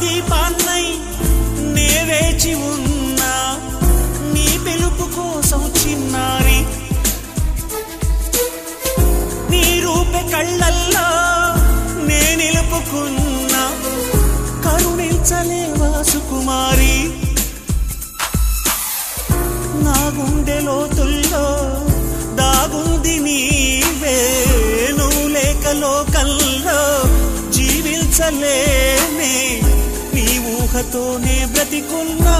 దీపాన్నై నే వేచి ఉన్నా నీ పిలుపు కోసం చిన్నారి నీ రూపే కళ్ళల్లో నే నిలుపుకున్నా కరుణించలేవా సుకుమారి నా గుండె లోతుల్లో దాగుంది నీవే నువ్వు లేక లోకంలో జీవించలేనే నీ ఊహతోనే బ్రతికున్నా